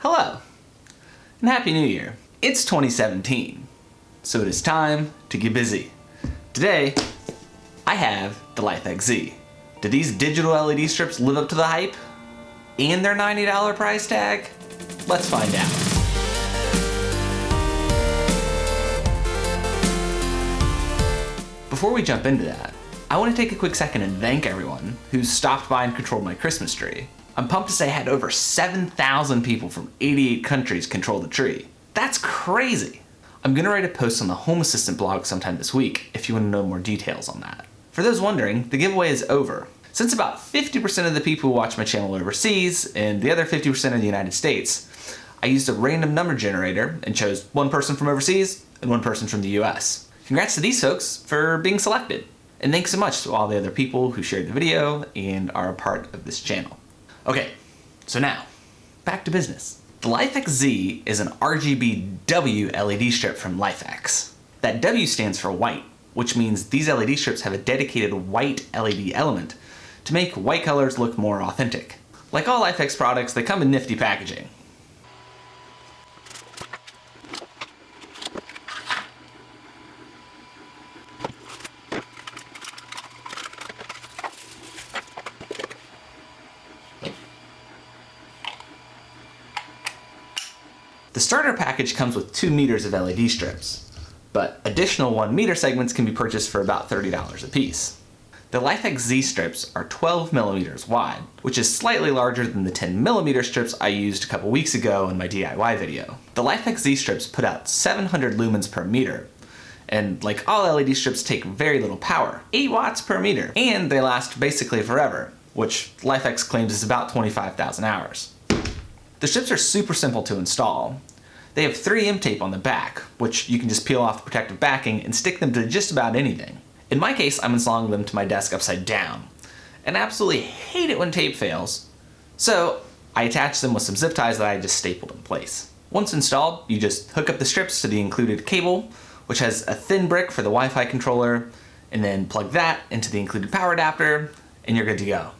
Hello, and Happy New Year. It's 2017, so it is time to get busy. Today, I have the LIFX Z. Do these digital LED strips live up to the hype? And their $90 price tag? Let's find out. Before we jump into that, I want to take a quick second and thank everyone who's stopped by and controlled my Christmas tree. I'm pumped to say I had over 7,000 people from 88 countries control the tree. That's crazy! I'm gonna write a post on the Home Assistant blog sometime this week if you want to know more details on that. For those wondering, the giveaway is over. Since about 50% of the people who watch my channel are overseas and the other 50% are in the United States, I used a random number generator and chose one person from overseas and one person from the US. Congrats to these folks for being selected. And thanks so much to all the other people who shared the video and are a part of this channel. Okay, so now, back to business. The LIFX Z is an RGB W LED strip from LIFX. That W stands for white, which means these LED strips have a dedicated white LED element to make white colors look more authentic. Like all LIFX products, they come in Nifty Packaging. The starter package comes with 2 meters of LED strips, but additional 1 meter segments can be purchased for about $30 a piece. The LIFX Z strips are 12 millimeters wide, which is slightly larger than the 10 millimeter strips I used a couple weeks ago in my DIY video. The LIFX Z strips put out 700 lumens per meter, and like all LED strips take very little power, 8 watts per meter, and they last basically forever, which LIFX claims is about 25,000 hours. The strips are super simple to install. They have 3M tape on the back, which you can just peel off the protective backing and stick them to just about anything. In my case, I'm installing them to my desk upside down, and I absolutely hate it when tape fails, so I attach them with some zip ties that I just stapled in place. Once installed, you just hook up the strips to the included cable, which has a thin brick for the Wi-Fi controller, and then plug that into the included power adapter, and you're good to go.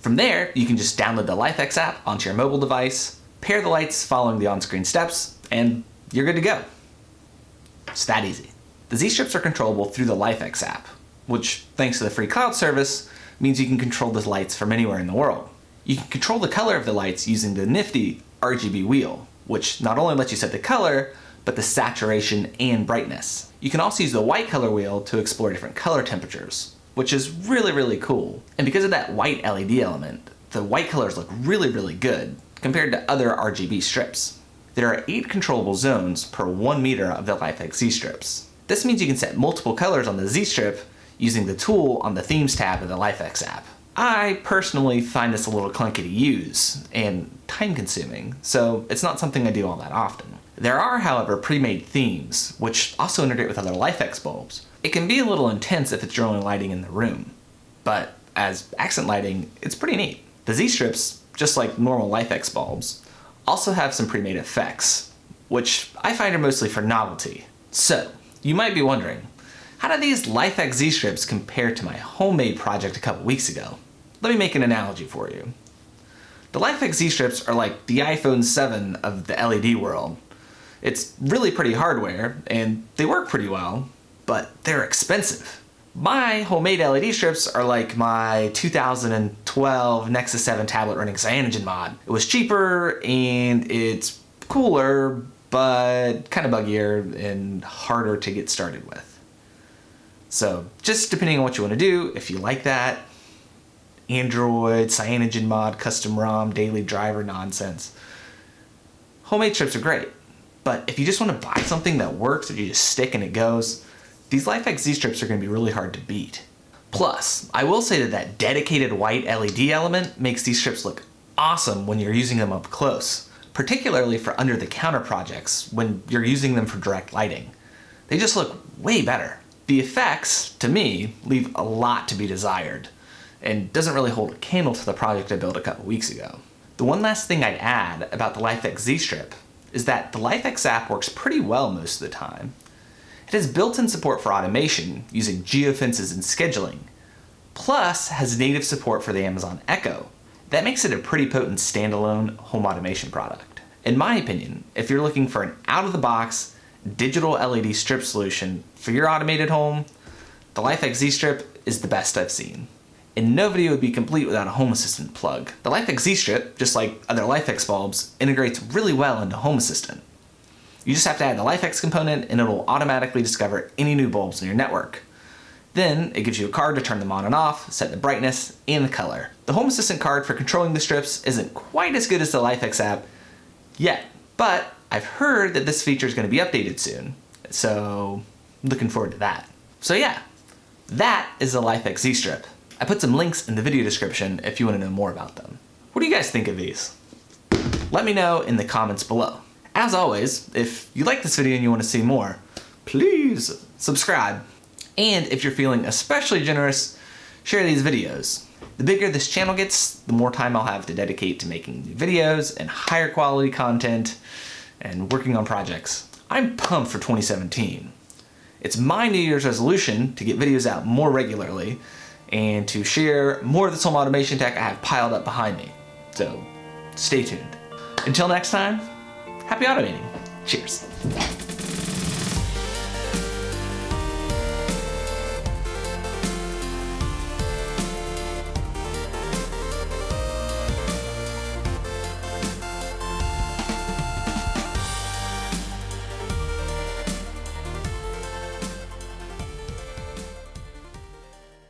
From there, you can just download the LIFX app onto your mobile device, pair the lights following the on-screen steps, and you're good to go. It's that easy. The Z-strips are controllable through the LIFX app, which, thanks to the free cloud service, means you can control the lights from anywhere in the world. You can control the color of the lights using the nifty RGB wheel, which not only lets you set the color, but the saturation and brightness. You can also use the white color wheel to explore different color temperatures, which is really cool. And because of that white LED element, the white colors look really good compared to other RGB strips. There are 8 controllable zones per 1 meter of the LIFX Z strips. This means you can set multiple colors on the Z strip using the tool on the Themes tab of the LIFX app. I personally find this a little clunky to use and time consuming, so it's not something I do all that often. There are, however, pre-made themes, which also integrate with other LIFX bulbs. It can be a little intense if it's your only lighting in the room, but as accent lighting, it's pretty neat. The Z strips, just like normal LIFX bulbs, also have some pre-made effects, which I find are mostly for novelty. So, you might be wondering, how do these LIFX Z strips compare to my homemade project a couple weeks ago? Let me make an analogy for you. The LIFX Z strips are like the iPhone 7 of the LED world. It's really pretty hardware, and they work pretty well, but they're expensive. My homemade LED strips are like my 2012 Nexus 7 tablet running CyanogenMod. It was cheaper and it's cooler, but kind of buggier and harder to get started with. So just depending on what you want to do, if you like that Android, CyanogenMod, custom ROM, daily driver nonsense, homemade strips are great. But if you just want to buy something that works, that you just stick and it goes, these LIFX Z strips are going to be really hard to beat. Plus, I will say that dedicated white LED element makes these strips look awesome when you're using them up close, particularly for under-the-counter projects when you're using them for direct lighting. They just look way better. The effects, to me, leave a lot to be desired, and doesn't really hold a candle to the project I built a couple weeks ago. The one last thing I'd add about the LIFX Z strip is that the LIFX app works pretty well most of the time. It has built-in support for automation using geofences and scheduling, plus has native support for the Amazon Echo. That makes it a pretty potent standalone home automation product. In my opinion, if you're looking for an out-of-the-box digital LED strip solution for your automated home, the LIFX Z Strip is the best I've seen. And no video would be complete without a Home Assistant plug. The LIFX Z Strip, just like other LIFX bulbs, integrates really well into Home Assistant. You just have to add the LIFX component and it'll automatically discover any new bulbs in your network. Then it gives you a card to turn them on and off, set the brightness and the color. The Home Assistant card for controlling the strips isn't quite as good as the LIFX app yet, but I've heard that this feature is going to be updated soon, so looking forward to that. So yeah, that is the LIFX Z Strip. I put some links in the video description if you want to know more about them. What do you guys think of these? Let me know in the comments below. As always, if you like this video and you want to see more, please subscribe. And if you're feeling especially generous, share these videos. The bigger this channel gets, the more time I'll have to dedicate to making new videos and higher quality content and working on projects. I'm pumped for 2017. It's my New Year's resolution to get videos out more regularly and to share more of this home automation tech I have piled up behind me. So stay tuned. Until next time, happy automating. Cheers.